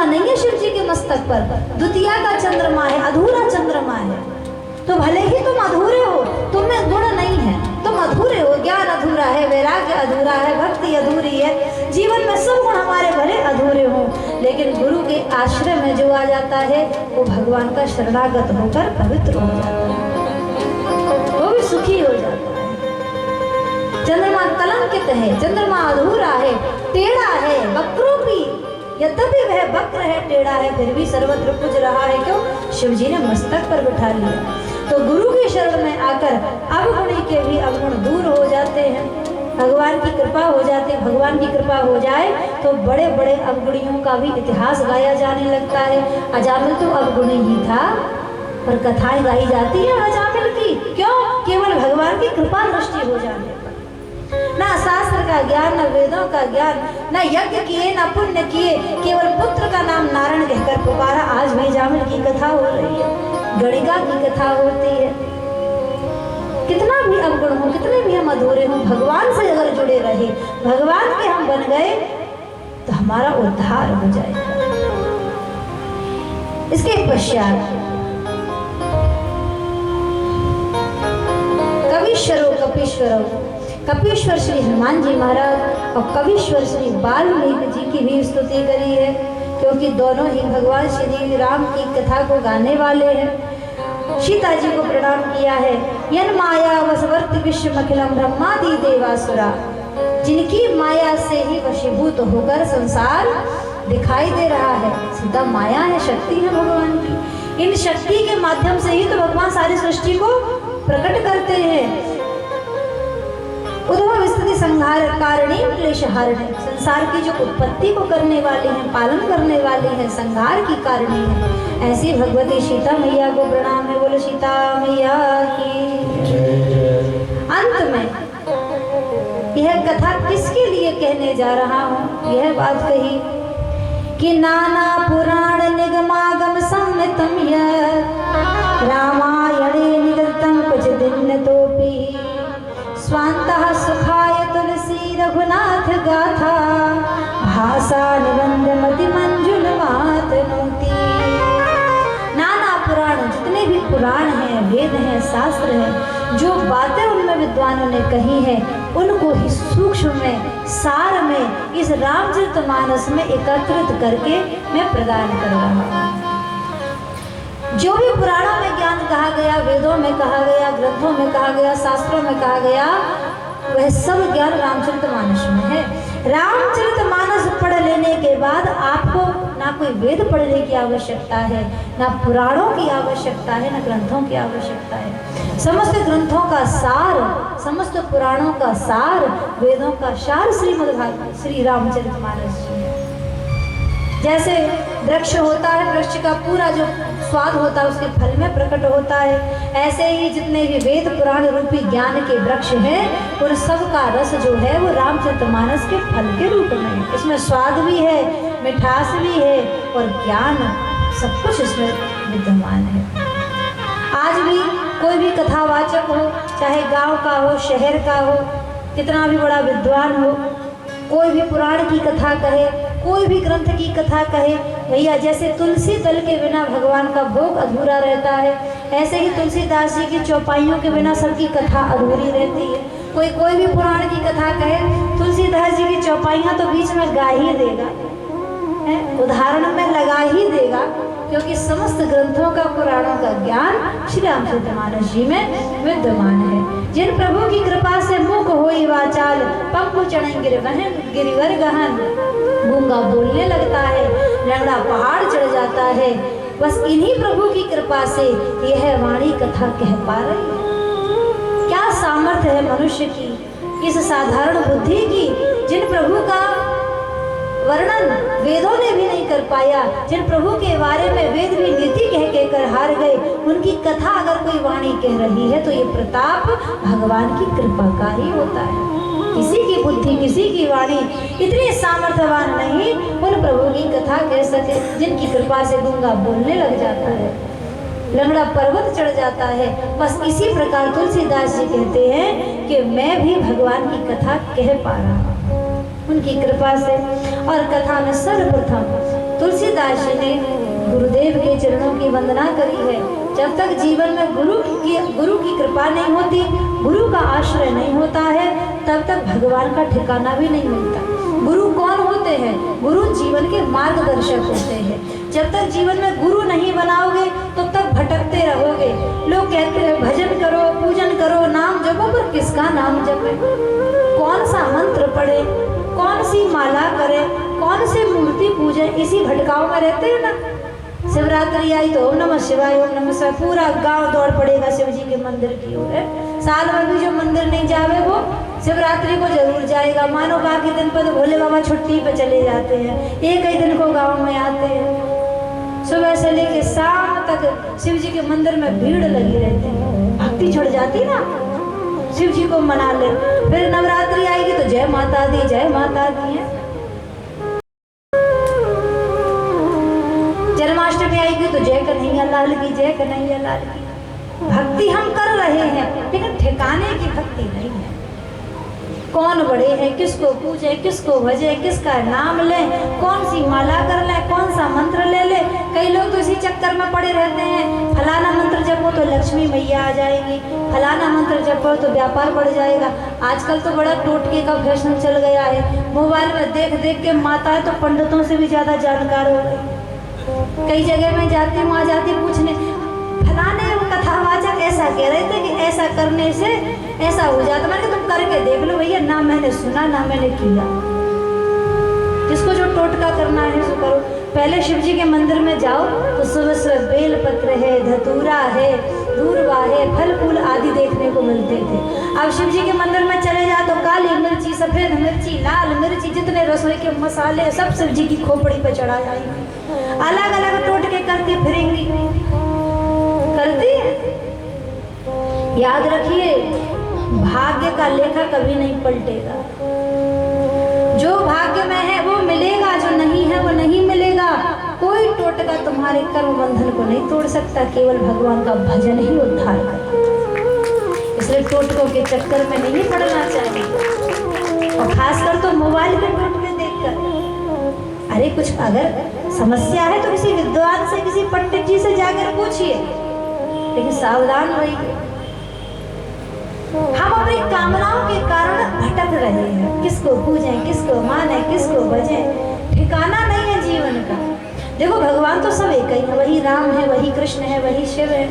चंद्रमा नहीं है शिव जी के मस्तक पर, द्वितीया का चंद्रमा है, अधूरा चंद्रमा है। तो भले ही तुम अधूरे हो, तुम में गुण नहीं है, तुम अधूरे हो, ज्ञान अधूरा है, वैराग्य अधूरा है, भक्ति अधूरी है, जीवन में सब गुण हमारे भले अधूरे हो, लेकिन गुरु के आश्रय में जो आ जाता है वो भगवान का शरणागत होकर पवित्र हो जाता है, वो भी सुखी हो जाता है। चंद्रमा कलंकित है, चंद्रमा अधूरा है, टेढ़ा है, वक्रोपी, यद्यपि वह वक्र है, टेढ़ा है, फिर भी सर्वत्र पूज रहा है। क्यों? शिव जी ने मस्तक पर बिठा लिया। तो गुरु के शरण में आकर अवगुणी के भी अवगुण दूर हो जाते हैं, भगवान की कृपा हो जाती है। भगवान की कृपा हो जाए तो बड़े बड़े अवगुणियों का भी इतिहास गाया जाने लगता है। अजामिल तो अवगुणी ही था, पर कथाएं गाई जाती है अजामिल की। क्यों? केवल भगवान की कृपा दृष्टि हो जाने पर। ना शास्त्र का ज्ञान, न वेदों का ज्ञान, न यज्ञ किए, न पुण्य किए, केवल पुत्र का नाम नारायण कहकर पुकारा। आज भी अजामिल की कथा हो रही है, गणिका की कथा होती है। कितना भी अवगुण हो, कितने भी हम अधूरे हों, भगवान से अगर जुड़े रहे, भगवान के हम बन गए तो हमारा उद्धार हो जाएगा। इसके पश्चात कपीश्वर श्री हनुमान जी महाराज और कवीश्वर श्री वाल्मीकि जी की भी स्तुति करी है, क्योंकि दोनों ही भगवान श्री राम की कथा को गाने वाले हैं। सीता जी को प्रणाम किया है। यन माया वसवर्त विश्वमखिलम ब्रह्मादि देवासुरा, जिनकी माया से ही वशीभूत होकर संसार दिखाई दे रहा है। सीता माया है, शक्ति है भगवान की। इन शक्ति के माध्यम से ही तो भगवान सारी सृष्टि को प्रकट करते हैं। उद्भव स्थिति संहार कारिणी क्लेश हारिणी, संसार की जो उत्पत्ति को करने वाली हैं, पालन करने वाली हैं, संहार की कारिणी है, ऐसी भगवती सीता मैया को प्रणाम है। बोलो सीता मैया की। अंत में यह कथा किसके लिए कहने जा रहा हूँ, यह बात कही कि नाना पुराण निगमागम सम्मितम रामायणे निगतम कुछ दिन तोपि स्वांतः सुखाय तुलसी रघुनाथ गाथा भाषा निबंध मति मंजुल मातनोति। नाना पुराण, जितने भी पुराण हैं, वेद हैं, शास्त्र हैं, जो बातें उनमें विद्वानों ने कही हैं, उनको ही सूक्ष्म में, सार में इस रामचरितमानस में एकत्रित करके मैं प्रदान कर रहा हूँ। जो भी पुराणों में ज्ञान कहा गया, वेदों में कहा गया, ग्रंथों में कहा गया, शास्त्रों में कहा गया, वह सब ज्ञान रामचरितमानस में है। रामचरितमानस पढ़ लेने के बाद आपको ना कोई वेद पढ़ने की आवश्यकता है, ना पुराणों की आवश्यकता है, ना ग्रंथों की आवश्यकता है। समस्त ग्रंथों का सार, समस्त पुराणों का सार, वेदों का सार श्रीमद्भागवत श्री रामचरितमानस जी है। जैसे वृक्ष होता है, वृक्ष का पूरा जो स्वाद होता है उसके फल में प्रकट होता है, ऐसे ही जितने भी वेद पुराण रूपी ज्ञान के वृक्ष हैं, उन सब का रस जो है वो रामचरितमानस के फल के रूप में है। इसमें स्वाद भी है, मिठास भी है और ज्ञान, सब कुछ इसमें विद्यमान है। आज भी कोई भी कथावाचक हो, चाहे गांव का हो, शहर का हो, कितना भी बड़ा विद्वान हो, कोई भी पुराण की कथा कहे, कोई भी ग्रंथ की कथा कहे, भैया जैसे तुलसी दल के बिना भगवान का भोग अधूरा रहता है, ऐसे ही तुलसीदास जी की चौपाइयों के बिना सबकी कथा अधूरी रहती है। कोई भी पुराण की कथा कहे, तुलसीदास जी की चौपाइयाँ तो बीच में गा ही देगा, उदाहरण में लगा ही देगा, क्योंकि समस्त ग्रंथों का, पुराणों का ज्ञान श्री रामचरितमानस जी में विद्यमान है। जिन प्रभु की कृपा से मुख होई वाचाल, पंखु चढ़े गिरिवर गहन, गूंगा बोलने लगता है, लंगड़ा पहाड़ चढ़ जाता है, बस इन्हीं प्रभु की कृपा से यह वाणी कथा कह पा रही है। क्या सामर्थ्य है मनुष्य की, इस साधारण बुद्धि की, जिन प्रभु का वर्णन वेदों ने भी नहीं कर पाया, जिन प्रभु के बारे में वेद भी नीति कह कर हार गए, उनकी कथा अगर कोई वाणी कह रही है तो ये प्रताप भगवान की कृपा का ही होता है। किसी की बुद्धि, किसी की वाणी इतनी सामर्थ्यवान नहीं उन प्रभु की कथा कह सके, जिनकी कृपा से गूंगा बोलने लग जाता है, लंगड़ा पर्वत चढ़ जाता है। बस इसी प्रकार तुलसीदास जी कहते हैं कि मैं भी भगवान की कथा कह पा रहा हूँ उनकी कृपा से। और कथा में सर्वप्रथम तुलसीदास रविदास जी ने गुरुदेव के चरणों की वंदना करी है। जब तक जीवन में गुरु की कृपा नहीं होती, गुरु का आश्रय नहीं होता है, तब तक भगवान का ठिकाना भी नहीं मिलता। गुरु कौन होते हैं? गुरु जीवन के मार्गदर्शक होते हैं। जब तक जीवन में गुरु नहीं बनाओगे तब तक भटकते रहोगे। लोग कहते हैं भजन करो, पूजन करो, नाम जपो, पर किसका नाम जपे? कौन सा मंत्र पढ़े, कौन सी माला करे, कौन सी मूर्ति पूजे, इसी भटकाव में रहते हैं ना। शिवरात्रि आई तो ओम नमः शिवाय, ओम नमः शिवाय, पूरा गांव दौड़ पड़ेगा शिव जी के मंदिर की ओर। साल में भी जो मंदिर नहीं जावे वो शिवरात्रि को जरूर जाएगा। मानो बाकी दिन पर तो भोले बाबा छुट्टी पे चले जाते हैं, एक ही दिन को गांव में आते हैं। सुबह से लेके शाम तक शिव जी के मंदिर में भीड़ लगी रहती है। भक्ति छुड़ जाती ना, शिव जी को मना ले। फिर नवरात्रि आएगी तो जय माता दी, जय माता दी है। जन्माष्टमी आएगी तो जय कन्हैया लाल की, जय कन्हैया लाल की। भक्ति हम कर रहे हैं लेकिन ठिकाने की भक्ति नहीं है। कौन बड़े हैं, किसको पूजे, किसको भजे, किसका नाम लें, कौन सी माला कर लें, कौन सा मंत्र ले ले। कई लोग तो इसी चक्कर में पड़े रहते हैं, फलाना मंत्र जपो तो लक्ष्मी मैया आ जाएगी, फलाना मंत्र जपो तो व्यापार बढ़ जाएगा। आजकल तो बड़ा टोटके का फैशन चल गया है। मोबाइल में देख देख के माताएं तो पंडितों से भी ज़्यादा जानकार हो गई। कई जगह में जाती, वहाँ जाती पूछने, फलाने कथावाचक ऐसा कह रहे थे कि ऐसा करने से ऐसा हो जाता। मैंने तुम करके देख लो भैया, ना मैंने सुना ना मैंने किया। जिसको जो टोटका करना है सो करो। पहले शिव जी के मंदिर में जाओ तो सुबह सुबह बेल पत्र है, धतूरा है, दूर्वा है, फल फूल आदि देखने को मिलते थे। अब शिव जी के मंदिर में चले जाओ तो काली मिर्ची, सफेद मिर्ची, लाल मिर्ची, जितने रसोई के मसाले सब शिव जी की खोपड़ी पर चढ़ा जाएंगे। अलग अलग टोटके करती फिरेंगी, करती है। याद रखिए, भाग्य का लेखा कभी नहीं पलटेगा। जो भाग्य में है वो मिलेगा, जो नहीं है वो नहीं मिलेगा। कोई टोटका तुम्हारे कर्म बंधन को नहीं तोड़ सकता, केवल भगवान का भजन ही उद्धार करता। इसलिए टोटकों के चक्कर में नहीं पड़ना चाहिए, और खासकर तो मोबाइल पे टोटके देखकर। अरे कुछ अगर समस्या है तो किसी विद्वान से, किसी पंडित जी से जाकर पूछिए, लेकिन सावधान रहिए। हम अपनी कामनाओं के कारण भटक रहे हैं। किसको पूजें, किसको माने, किसको भजें, ठिकाना नहीं है जीवन का। देखो भगवान तो सब एक ही है, वही राम है, वही कृष्ण है, वही शिव है,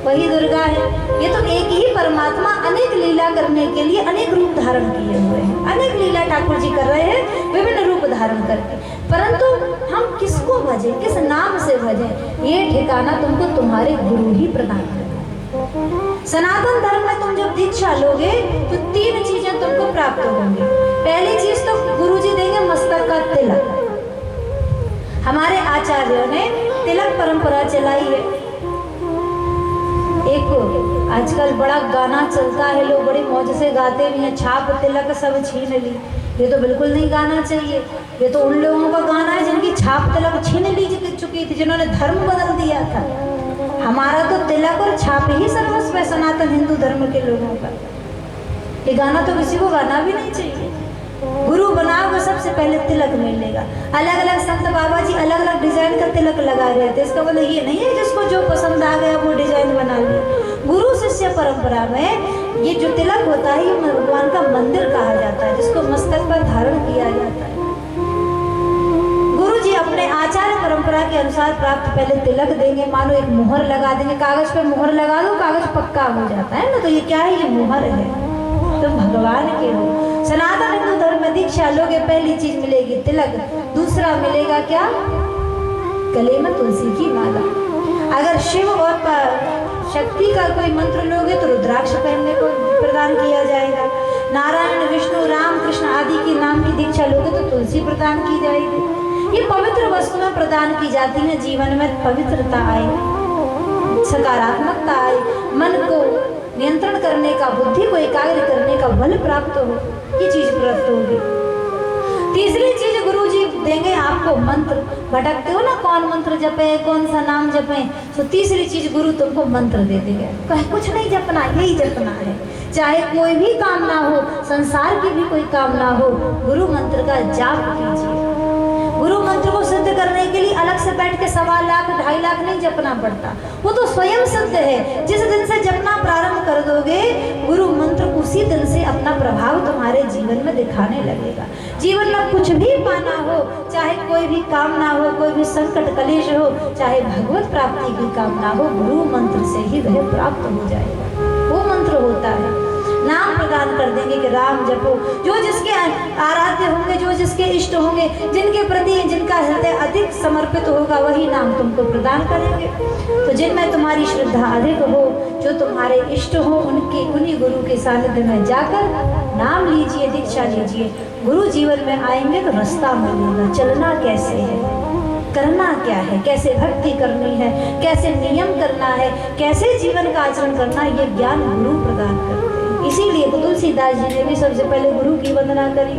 वही दुर्गा है। ये तो एक ही परमात्मा अनेक लीला करने के लिए अनेक रूप धारण किए हुए हैं। अनेक लीला ठाकुर जी कर रहे हैं विभिन्न रूप धारण करके। परंतु हम किसको भजें, किस नाम से भजें, ये ठिकाना तुमको तुम्हारे गुरु ही प्रदान करें। सनातन धर्म में तुम जब दीक्षा लोगे तो 3 चीजें तुमको प्राप्त होंगी। पहली चीज तो गुरुजी देंगे मस्तक का तिलक। हमारे आचार्यों ने तिलक परंपरा चलाई है। एक आजकल बड़ा गाना चलता है, लोग बड़ी मौज से गाते भी हैं, छाप तिलक सब छीन ली। ये तो बिल्कुल नहीं गाना चाहिए। ये तो उन लोगों का गाना है जिनकी छाप तिलक छीन ली चुकी थी, जिन्होंने धर्म बदल दिया था। हमारा तो तिलक और छाप ही सर्वस्व है सनातन हिंदू धर्म के लोगों का। ये गाना तो किसी को गाना भी नहीं चाहिए। गुरु बनाओगे सबसे पहले तिलक मिलेगा। अलग अलग संत बाबा जी अलग अलग डिजाइन का तिलक लगा रहे थे। इसका मतलब ये नहीं है जिसको जो पसंद आ गया वो डिजाइन बना लिया। गुरु शिष्य परंपरा में ये जो तिलक होता है ये भगवान का मंदिर कहा जाता है, जिसको मस्तक पर धारण किया जाता है। गुरु जी अपने आचार्य परंपरा के अनुसार प्राप्त पहले तिलक देंगे, मानो एक मुहर लगा देंगे। कागज पे मुहर लगा दो, कागज पक्का हो जाता है ना। तो ये क्या है, ये मुहर है, तुम भगवान के हो। सनातन हिंदू धर्म में दीक्षा लोगे, पहली चीज मिलेगी तिलक। दूसरा मिलेगा क्या, गले में तुलसी की माला। अगर शिव और शक्ति का कोई मंत्र लोगे तो रुद्राक्ष पहनने को प्रदान किया जाएगा। नारायण, विष्णु, राम, कृष्ण आदि के नाम की दीक्षा लोगे तो तुलसी प्रदान की जाएगी। ये पवित्र वस्तुएं प्रदान की जाती हैं, जीवन में पवित्रता आए, सकारात्मकता आए, मन को नियंत्रण करने का, बुद्धि को एकाग्र करने का बल प्राप्त हो, ये चीज प्राप्त होगी। तीसरी चीज गुरुजी देंगे आपको मंत्र। भटकते हो ना, कौन मंत्र जपे, कौन सा नाम जपे, तो तीसरी चीज गुरु तुमको मंत्र दे देंगे। कहीं कुछ नहीं जपना, यही जपना है। चाहे कोई भी काम ना हो, संसार की भी कोई काम ना हो, गुरु मंत्र का जाप कीजिए। गुरु मंत्र को सिद्ध करने के लिए अलग से बैठ के 1.25 लाख 2.5 लाख नहीं जपना पड़ता, वो तो स्वयं सिद्ध है। जिस दिन से जपना प्रारंभ कर दोगे गुरु मंत्र उसी दिन से अपना प्रभाव तुम्हारे जीवन में दिखाने लगेगा। जीवन में कुछ भी पाना हो, चाहे कोई भी कामना हो, कोई भी संकट कलेश हो, चाहे भगवत प्राप्ति की कामना हो, गुरु मंत्र से ही वह प्राप्त हो जाएगा। वो मंत्र होता है, नाम प्रदान कर देंगे कि राम जपो। जो जिसके आराध्य होंगे, जो जिसके इष्ट होंगे, जिनके प्रति जिनका हृदय अधिक समर्पित होगा, वही नाम तुमको प्रदान करेंगे। तो जिनमें तुम्हारी श्रद्धा अधिक हो, जो तुम्हारे इष्ट हो, उन्हीं गुरु के सानिध्य में जाकर नाम लीजिए, दीक्षा लीजिए। गुरु जीवन में आएंगे तो रास्ता मिलेगा, चलना कैसे है, करना क्या है, कैसे भक्ति करनी है, कैसे नियम करना है, कैसे जीवन का आचरण करना है, ये ज्ञान गुरु प्रदान करते हैं। इसीलिए तो तुलसीदास जी ने भी सबसे पहले गुरु की वंदना करी।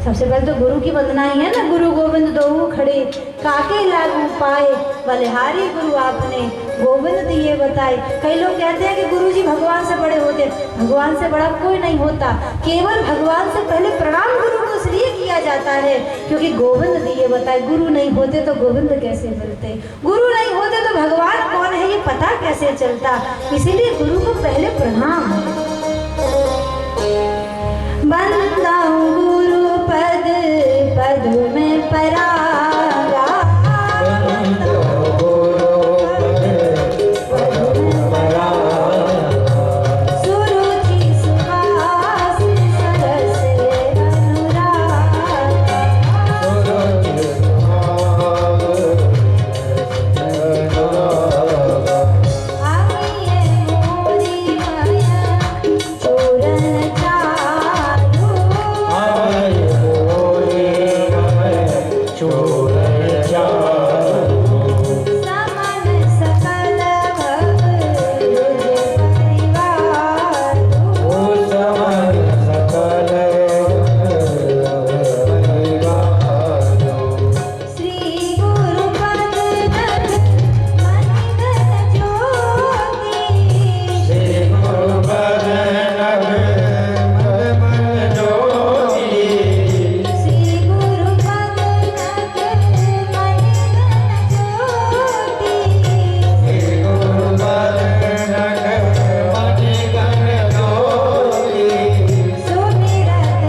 सबसे पहले तो गुरु की वंदना ही है ना, गुरु गोविंद दोऊ खड़े काके लागू पाए, बलिहारी गुरु आपने गोविंद दिए बताए। कई लोग कहते हैं कि गुरु जी भगवान से बड़े होते, भगवान से बड़ा कोई नहीं होता। केवल भगवान से पहले प्रणाम गुरु को इसलिए किया जाता है क्योंकि गोविंद दिए बताए। गुरु नहीं होते तो गोविंद कैसे मिलते, गुरु नहीं होते तो भगवान कौन है ये पता कैसे चलता। इसीलिए गुरु को पहले प्रणाम। बंदा गुरु पद पद में परागा, सुरुचि सुहास सरस अनुराग, आइए मोरी माया चूरन चारू, समन सकल भव रुज परिवार, श्री गुरु पद नभ मनिधन ज्योति, श्री गुरु पद नभ मनिधन ज्योति, सुमिरत तीव्र श्रीय सुमिरत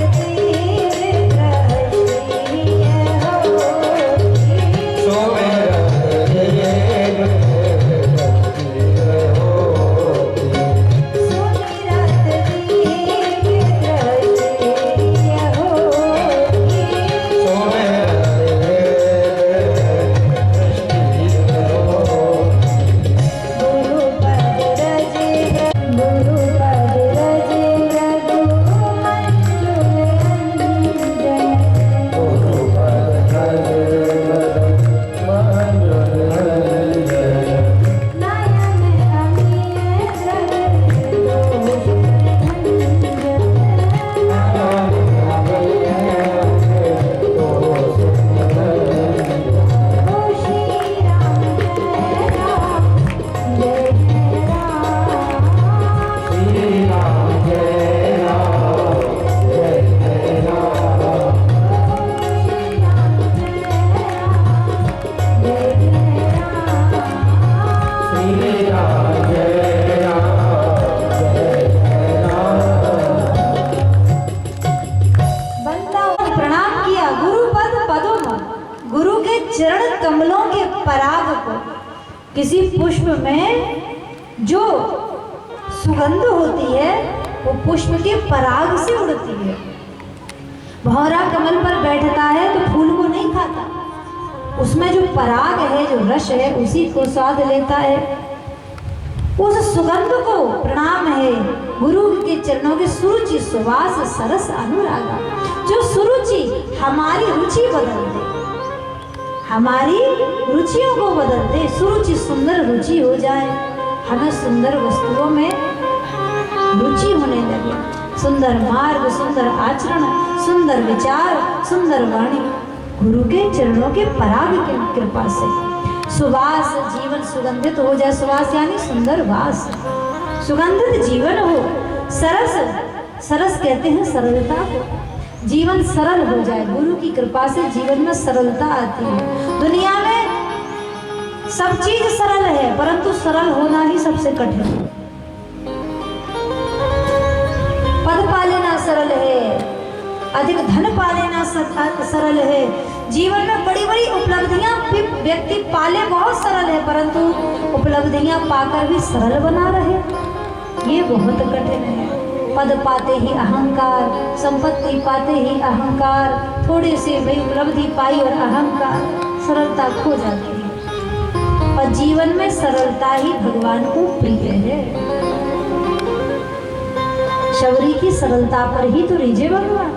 तीव्र श्रीय गुरु पद रजे गुरु पद रजे रघु मंजुल अंजन, नयन अमीय ओ श्री राम जय जय बंदा प्रणाम किया गुरु पद पदों में, गुरु के चरण कमलों के पराग को। किसी पुष्प में जो सुगंध होती है वो पुष्प के पराग से उड़ती है। भौरा कमल पर बैठता है तो फूल को नहीं खाता, उसमें जो पराग है, जो रस है, उसी को स्वाद लेता है। उस सुगंध को प्रणाम है गुरु के चरणों के सुरुचि सुवास सरस अनुरागा। जो सुरुचि हमारी रुचि बदल दे, हमारी रुचियों को बदल दे, सुरुचि सुंदर रुचि हो जाए, हमें सुंदर वस्तुओं में रुचि होने लगे, सुंदर मार्ग, सुंदर आचरण, सुंदर विचार, सुंदर वाणी, गुरु के चरणों के पराग की कृपा से सुवास जीवन सुगंधित हो जाए। सुवास यानी सुंदर वास, सुगंधित जीवन हो। सरस, सरस कहते हैं सरलता को। जीवन सरल हो जाए। गुरु की कृपा से जीवन में सरलता आती है। दुनिया में सब चीज सरल है, परंतु सरल होना ही सबसे कठिन है। पद पा लेना सरल है, अधिक धन पा लेना सरल है, जीवन में बड़ी बड़ी उपलब्धियां व्यक्ति पाले बहुत सरल है, परंतु उपलब्धियां पाकर भी सरल बना रहे ये बहुत कठिन है। पद पाते ही अहंकार, संपत्ति पाते ही अहंकार, थोड़े से भाई उपलब्धि पाई और अहंकार, सरलता खो जाती है। और जीवन में सरलता ही भगवान को प्रिय है। शबरी की सरलता पर ही तो रिझे भगवान,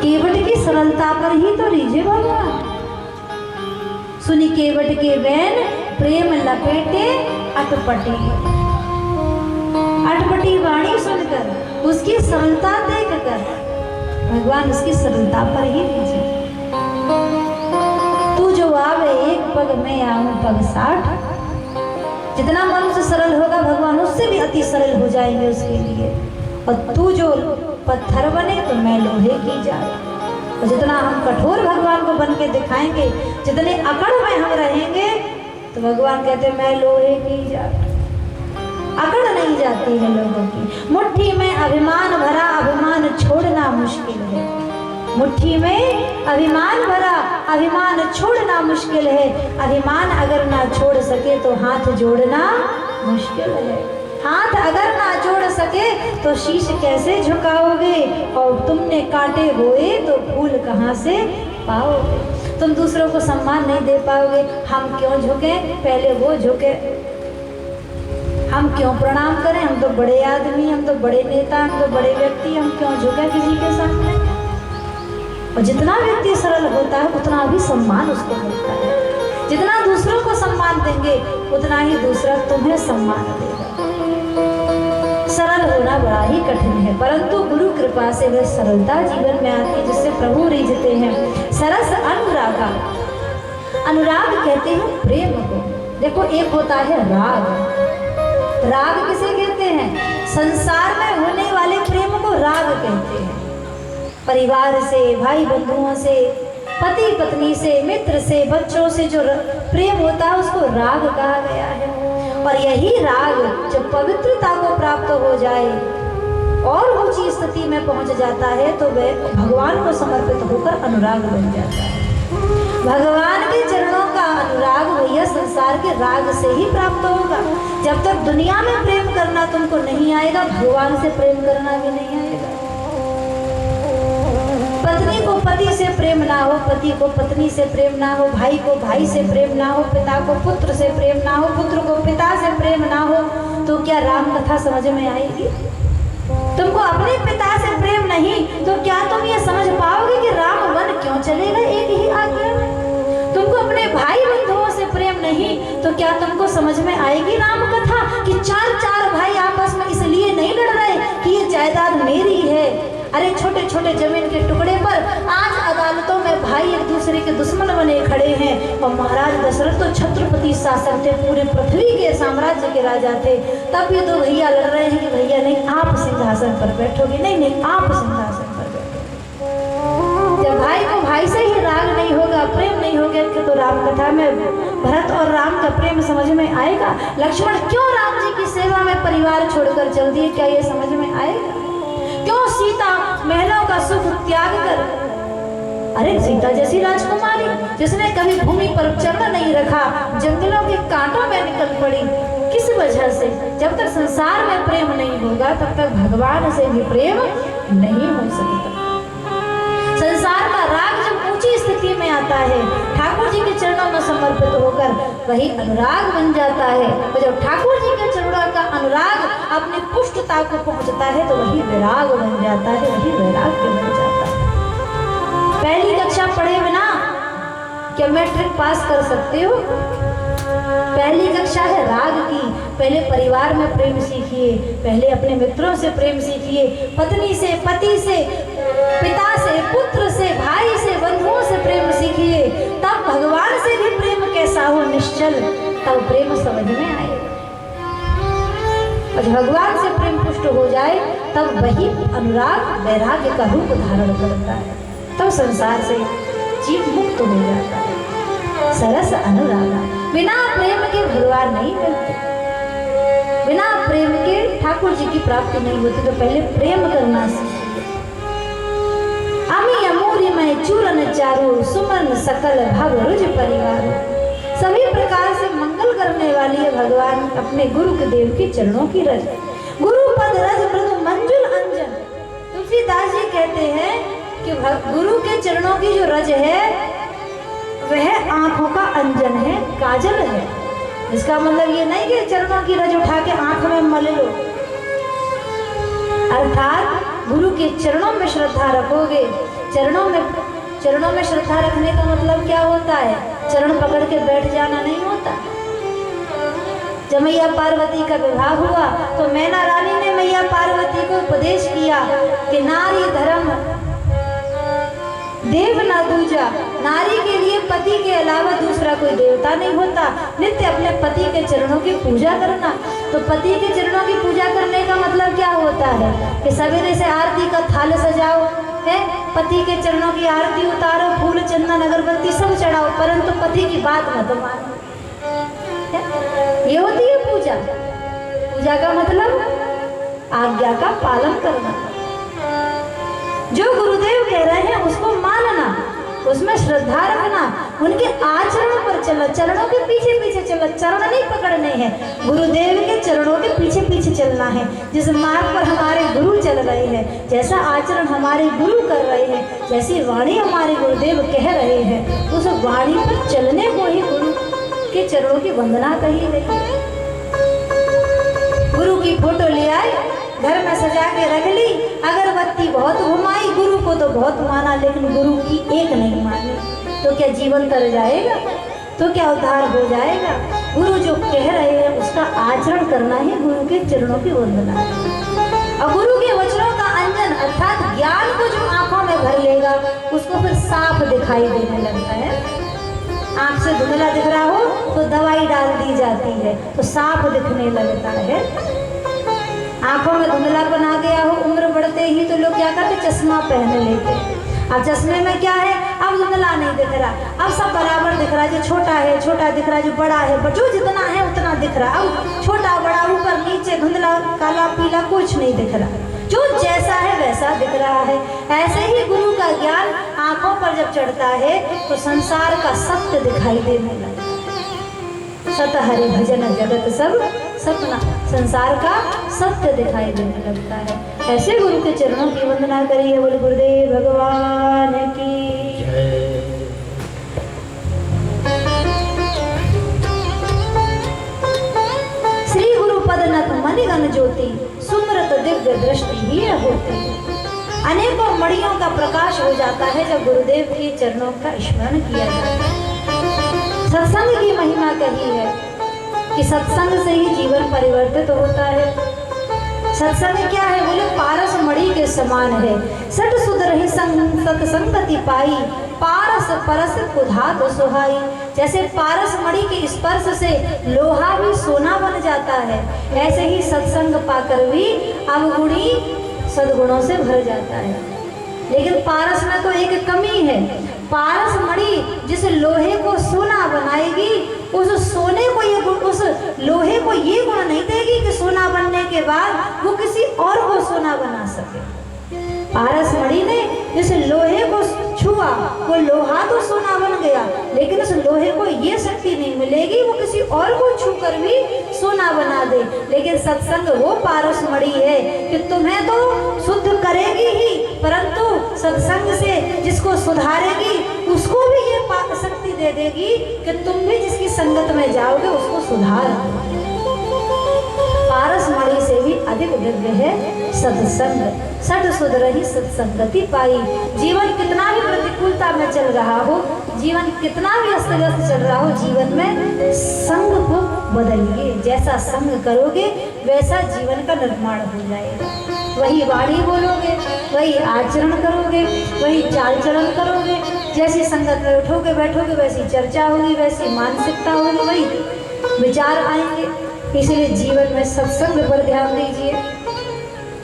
केवट की सरलता पर ही तो रिझे भगवान। सुनी केवट के बैन प्रेम लपेटे अटपटे, अटपटी वाणी सुनकर उसकी सरलता देखकर भगवान उसकी सरलता पर ही रिझे। तू जो आवे एक पग में आऊं पग 60। जितना मनुष्य सरल होगा भगवान उससे भी अति सरल हो जाएंगे उसके लिए। और तू जो पत्थर बने तो मैं लोहे की जाए। और जितना हम कठोर भगवान को बन के दिखाएंगे, जितने अकड़ में हम रहेंगे, तो भगवान कहते हैं मैं लोहे की जाए। अकड़ नहीं जाती है लोगों की। मुट्ठी में अभिमान भरा, अभिमान छोड़ना मुश्किल है। मुट्ठी में अभिमान भरा, अभिमान छोड़ना मुश्किल है। अभिमान अगर ना छोड़ सके तो हाथ जोड़ना मुश्किल है। हाथ अगर ना जोड़ सके तो शीश कैसे झुकाओगे? और तुमने काटे बोए तो फूल कहाँ से पाओगे? तुम दूसरों को सम्मान नहीं दे पाओगे। हम क्यों झुके? पहले वो झुके। हम क्यों प्रणाम करें? हम तो बड़े आदमी, हम तो बड़े नेता, हम तो बड़े व्यक्ति, हम क्यों झुके किसी के सामने? और जितना व्यक्ति सरल होता है उतना भी सम्मान उसको मिलता है। जितना दूसरों को सम्मान देंगे उतना ही दूसरा तुम्हें सम्मान देगा। सरल होना बड़ा ही कठिन है, परंतु गुरु कृपा से वह सरलता जीवन में आती है जिससे प्रभु रिझते हैं। सरस अनुरागा, अनुराग कहते हैं प्रेम को। देखो एक होता है राग। राग किसे कहते हैं? संसार में होने वाले प्रेम को राग कहते हैं। परिवार से, भाई बंधुओं से, पति पत्नी से, मित्र से, बच्चों से जो प्रेम होता है उसको राग कहा गया है। और यही राग जब पवित्रता को प्राप्त हो जाए और ऊंची स्थिति में पहुंच जाता है तो वह भगवान को समर्पित होकर अनुराग बन जाता है। भगवान के चरणों का अनुराग भैया संसार के राग से ही प्राप्त होगा। जब तक दुनिया में प्रेम करना तुमको नहीं आएगा, भगवान से प्रेम करना भी नहीं आएगा। पत्नी को पति से प्रेम ना हो, पति को पत्नी से प्रेम ना हो, भाई को भाई से प्रेम ना हो, पिता को पुत्र से प्रेम ना हो, पुत्र को पिता से प्रेम ना हो, तो क्या राम कथा समझ में आएगी? तुमको अपने पिता से प्रेम नहीं तो क्या तुम ये समझ पाओगे कि राम वन क्यों चलेगा एक ही आज्ञा में? तुमको अपने भाई बंधुओं से प्रेम नहीं तो क्या तुमको समझ में आएगी राम कथा कि चार भाई आपस में इसलिए नहीं लड़ रहे कि ये जायदाद मेरी है। अरे छोटे छोटे जमीन के टुकड़े पर आज अदालतों में भाई एक दूसरे के दुश्मन बने खड़े हैं। और महाराज दशरथ तो छत्रपति शासक थे, पूरे पृथ्वी के साम्राज्य के राजा थे। तब ये दो भैया लड़ रहे हैं कि भैया नहीं आप सिंहासन पर बैठोगे, नहीं आप सिंहासन पर बैठोगे। जब भाई को भाई से ही राग नहीं होगा, प्रेम नहीं होगा, तो राम कथा में भरत और राम का प्रेम समझ में आएगा? लक्ष्मण क्यों राम जी की सेवा में परिवार छोड़कर चल दिए, क्या ये समझ में आएगा? क्यों सीता महलों का सुख त्याग कर, अरे सीता जैसी राजकुमारी जिसने कभी भूमि पर चरण नहीं रखा, जंगलों के कांटों में निकल पड़ी, किस वजह से? जब तक संसार में प्रेम नहीं होगा तब तक भगवान से भी प्रेम नहीं हो सकता। संसार का राग जब ऊंची स्थिति में आता है, ठाकुर जी के चरणों में समर्पित होकर वही अनुराग बन जाता है। और जब ठाकुर जी के चरणों का अनुराग अपनी पुष्टता को पहुंचता है तो वही विराग बन जाता है, वही वैराग्य बन जाता है। पहली कक्षा पढ़े बिना क्या मैट्रिक पास कर सकते हो? पहली कक्षा है राग की। पहले परिवार में प्रेम सीखिए, पहले अपने मित्रों से प्रेम सीखिए, पत्नी से, पति से, पिता से, पुत्र से, भाई से, बंधुओं से प्रेम सीखिए। तब भगवान से भी प्रेम कैसा हो निश्चल, तब प्रेम समझ में आएगा। और भगवान से प्रेम पुष्ट हो जाए तब वही अनुराग वैराग्य का रूप धारण करता है, तब संसार से जीव मुक्त हो जाता है। सरस अनुरागा, बिना प्रेम के भगवान नहीं मिलते, बिना प्रेम के ठाकुर जी की प्राप्ति नहीं होती। तो पहले प्रेम करना सीखिए। अमी अमूरी में चूरन चारू सुमन सकल भव रुज परिवार, सभी प्रकार से मंगल करने वाली है भगवान अपने गुरु के देव के चरणों की रज। गुरु पद रज मृदु मंजुल अंजन, तुलसीदास जी कहते हैं कि गुरु के चरणों की जो रज है वह आंखों का अंजन है, काजल है। इसका मतलब ये नहीं कि चरणों की रज उठा के आंख में मल लो, अर्थात गुरु के चरणों में श्रद्धा रखोगे। चरणों में श्रद्धा रखने का मतलब क्या होता है? चरण पकड़ के बैठ जाना नहीं होता। जब मैया पार्वती का विवाह हुआ तो मैना रानी ने मैया पार्वती को उपदेश किया कि नारी धर्म देव न दूजा, नारी के लिए पति के अलावा दूसरा कोई देवता नहीं होता। नित्य अपने पति के चरणों की पूजा करना। तो पति के चरणों की पूजा करने का मतलब क्या होता है कि सवेरे से आरती का थाल सजाओ, है पति के चरणों की आरती उतारो, फूल चंदन अगरबत्ती सब चढ़ाओ, परंतु पति की बात मत मानो। ये होती है पूजा। पूजा का मतलब आज्ञा का पालन करना। जो गुरुदेव कह रहे हैं उसको मानना, उसमें श्रद्धा रखना, उनके आचरण पर चलना, चरणों के पीछे पीछे चलना। चरण नहीं पकड़ने हैं, गुरुदेव के चरणों के पीछे पीछे चलना है। जिस मार्ग पर हमारे गुरु चल रहे हैं, जैसा आचरण हमारे गुरु कर रहे हैं, जैसी वाणी हमारे गुरुदेव कह रहे हैं, उस वाणी पर चलने को ही गुरु के चरणों की वंदना कही गई है। गुरु की फोटो ले आए, घर में सजा के रख ली, अगरबत्ती बहुत घुमाई, गुरु को तो बहुत माना लेकिन गुरु की एक नहीं मानी, तो क्या जीवन तर जाएगा? तो क्या उद्धार हो जाएगा? गुरु जो कह रहे हैं उसका आचरण करना ही गुरु के चरणों की वंदना है। और गुरु के वचनों का अंजन अर्थात ज्ञान को जो आंखों में भर लेगा उसको फिर साफ दिखाई देने लगता है। आंख से धुंधला दिख रहा हो तो दवाई डाल दी जाती है तो साफ दिखने लगता है। आंखों में धुंधलापन आ गया हो उम्र बढ़ते ही तो लोग क्या करते, चश्मा पहन लेते। अब चश्मे में क्या है, अब धुंधला नहीं दिख रहा, अब सब बराबर दिख रहा है। जो छोटा है छोटा दिख रहा है, जो बड़ा है जो जितना है उतना दिख रहा। अब छोटा बड़ा ऊपर नीचे धुंधला काला पीला कुछ नहीं दिख रहा, जो जैसा है वैसा दिख रहा है। ऐसे ही गुरु का ज्ञान आंखों पर जब चढ़ता है तो संसार का सत्य दिखाई देने लगता है। सत हरि भजन जगत सब सपना, संसार का सत्य दिखाई देने लगता है। ऐसे गुरु के चरणों की वंदना करिए। बोले गुरुदेव भगवान की जय। श्री गुरु पदनत मणिगण ज्योति, सुमरत दिव्य दृष्टि ही होती। अनेकों मणियों का प्रकाश हो जाता है जब गुरुदेव के चरणों का स्मरण किया जाता है। सत्संग की महिमा कही है कि सत्संग से ही जीवन परिवर्तित होता है। सत्संग क्या है? बोले पारस मणि के समान है। सट सुध रही सत्संगति पाई, पारस परस कुधात सुहाई। जैसे पारस मणि के स्पर्श से लोहा भी सोना बन जाता है, ऐसे ही सत्संग पाकर भी अवगुणी सद्गुणों से भर जाता है। लेकिन पारस में तो एक कमी है। पारस मणि जिस लोहे को सोना बनाएगी, उस सोने को ये उस लोहे को ये गुण नहीं देगी कि सोना बनने के बाद वो किसी और को सोना बना सके। पारस मणि ने जिस लोहे को छुआ वो लोहा तो सोना बन गया, लेकिन उस लोहे को ये शक्ति नहीं मिलेगी वो किसी और को छू कर भी सोना बना दे। लेकिन सत्संग वो पारस मणि है कि तुम्हें तो शुद्ध करेगी ही, परंतु सत्संग से जिसको सुधारेगी उसको भी ये शक्ति दे देगी कि तुम भी जिसकी संगत में जाओगे उसको सुधार। पारस मणि से भी अधिक दिव्य है सत्संग। सट सुध रही सत्संगति पाई। जीवन कितना भी प्रतिकूलता में चल रहा हो, जीवन कितना भी अस्त व्यस्त चल रहा हो, जीवन में संग को बदलिए। जैसा संग करोगे वैसा जीवन का निर्माण हो जाएगा। वही वाणी बोलोगे, वही आचरण करोगे, वही चाल चलन करोगे। जैसी संगत में उठोगे बैठोगे वैसी चर्चा होगी, वैसी मानसिकता होगी, वही विचार आएंगे। इसलिए जीवन में सत्संग पर ध्यान दीजिए।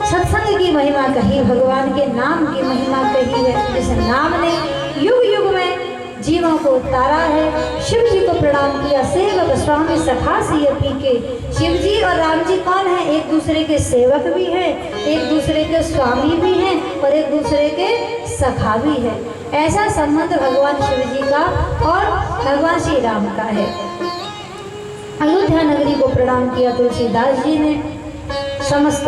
सत्संग की महिमा कही, भगवान के नाम की महिमा कही है। जिस नाम ने युग युग में जीवों को उतारा है। शिव जी को प्रणाम किया, सेवक स्वामी सखा सिय पी के। शिव जी और राम जी कौन है? एक दूसरे के सेवक भी हैं, एक दूसरे के स्वामी भी हैं और एक दूसरे के सखा भी है। ऐसा संबंध भगवान शिव जी का और भगवान श्री राम का है। अयोध्या नगरी को प्रणाम किया तुलसीदास जी ने, समस्त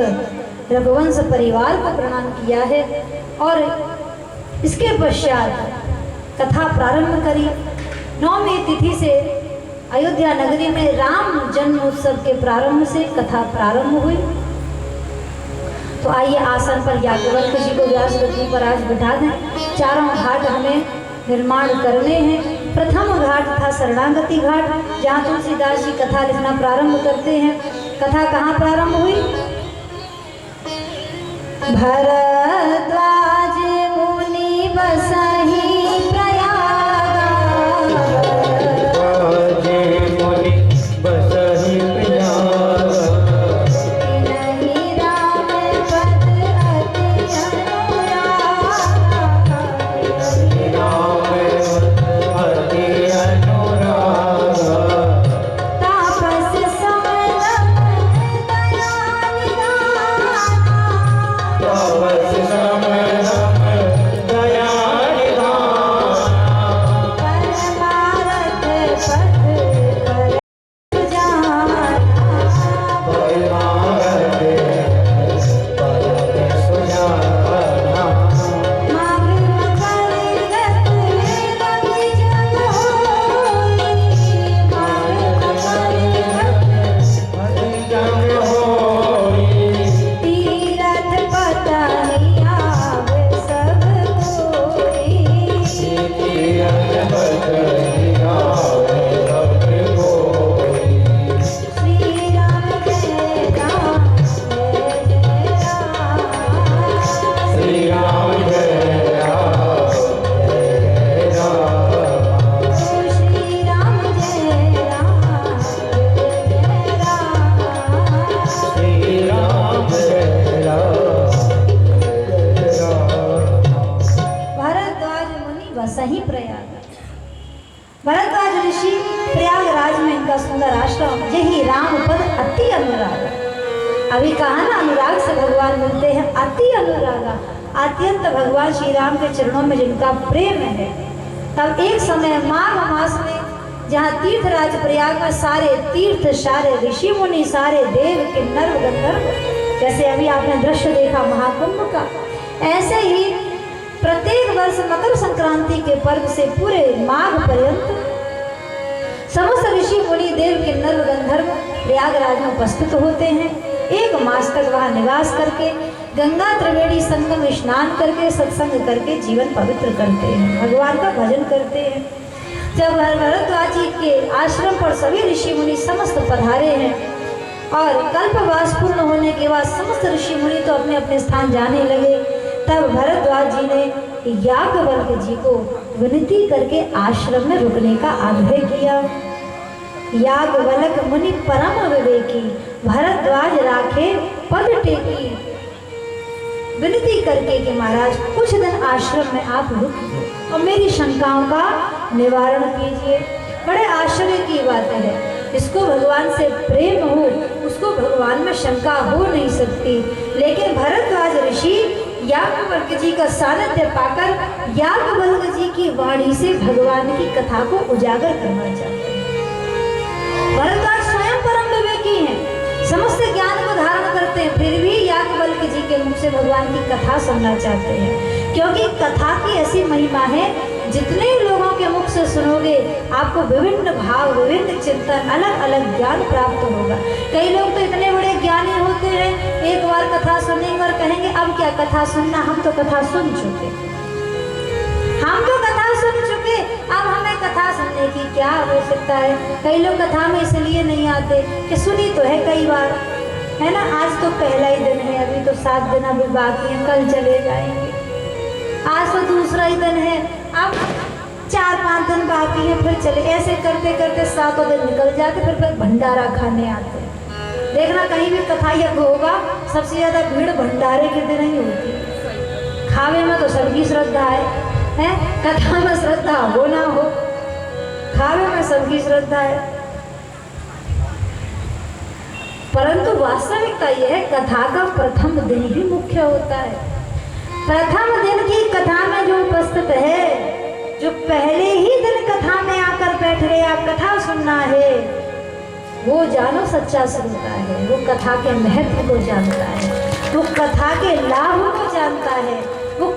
रघुवंश परिवार को प्रणाम किया है और इसके पश्चात कथा प्रारंभ करी। 9वीं तिथि से अयोध्या नगरी में राम जन्म उत्सव के प्रारंभ से कथा प्रारंभ हुई। तो आइए आसन पर याज्ञवल्क्य जी को व्यास गद्दी पर आज बिठा दें। चारों घाट हमें निर्माण करने हैं। प्रथम घाट था शरणागति घाट, जहाँ तुलसीदास जी कथा लिखना प्रारंभ करते हैं। कथा कहाँ प्रारंभ हुई? भरद्वाज मुनि बसहि अभी कहा ना, अनुराग से भगवान मिलते हैं, अति अनुरागा। अत्यंत भगवान श्री राम के चरणों में जिनका प्रेम है। तब एक समय माघ मास में जहाँ तीर्थराज प्रयाग में सारे तीर्थ, सारे ऋषि मुनि, सारे देव किन्नर गंधर्व, जैसे अभी आपने दृश्य देखा महाकुंभ का, ऐसे ही प्रत्येक वर्ष मकर संक्रांति के पर्व से पूरे माघ पर्यंत समस्त ऋषि मुनि, देव किन्नर गंधर्व प्रयागराज में उपस्थित होते हैं। एक मास तक वहाँ निवास करके गंगा त्रिवेणी संगम स्नान करके सत्संग करके जीवन पवित्र करते हैं, भगवान का भजन करते हैं। जब भरद्वाज जी के आश्रम पर सभी ऋषि मुनि समस्त पधारे हैं और कल्पवास पूर्ण होने के बाद समस्त ऋषि मुनि तो अपने अपने स्थान जाने लगे, तब भरद्वाज जी ने याज्ञवल्क्य जी को विनती करके आश्रम में रुकने का आग्रह किया। याज्ञवल्क्य मुनि परम विवेकी, भरद्वाज राखे पद टेकी, विनती करके कि महाराज कुछ दिन आश्रम में आप रुकिए और मेरी शंकाओं का निवारण कीजिए। बड़े आश्चर्य की बात है, जिसको भगवान से प्रेम हो उसको भगवान में शंका हो नहीं सकती, लेकिन भरद्वाज ऋषि याज्ञवल्क्य जी का सानिध्य पाकर याज्ञवल्क्य जी की वाणी से भगवान की कथा को उजागर करना चाहते हैं। भरद्वाज स्वयं परम विवेकी हैं, समस्त ज्ञान को धारण करते हैं, फिर भी याज्ञवल्क्य जी के मुख से भगवान की कथा सुनना चाहते हैं, क्योंकि कथा की ऐसी महिमा है, जितने लोगों के मुख से सुनोगे आपको विभिन्न भाव, विभिन्न चिंतन, अलग अलग ज्ञान प्राप्त होगा। कई लोग तो इतने बड़े ज्ञानी होते हैं, एक बार कथा सुनेंगे और कहेंगे अब क्या कथा सुनना, हम तो कथा सुन चुके, हम तो कथा सुन चुके, अब हमें कथा सुनने की क्या आवश्यकता है। कई लोग कथा में इसलिए नहीं आते कि सुनी तो है कई बार, है ना, आज तो पहला ही दिन है, अभी तो 7 दिन अभी बाकी है, कल चले जाएंगे, आज तो दूसरा ही दिन है, अब 4-5 दिन बाकी है, फिर चले, ऐसे करते करते 7 दिन निकल जाते, फिर भंडारा खाने आते हैं। देखना कहीं भी कथा यज्ञ होगा सबसे ज्यादा भीड़ भंडारे के दिन ही होती है। खावे में तो सबकी श्रद्धा है? कथा में श्रद्धा हो ना हो, खावे में सबकी श्रद्धा है। परंतु वास्तविकता यह है कथा का प्रथम दिन ही मुख्य होता है। प्रथम दिन की कथा में जो उपस्थित है, जो पहले ही दिन कथा में आकर बैठ गया, कथा सुनना है, वो जानो सच्चा श्रोता है। वो कथा के महत्व को जानता है, वो कथा के लाभ को जानता है, वो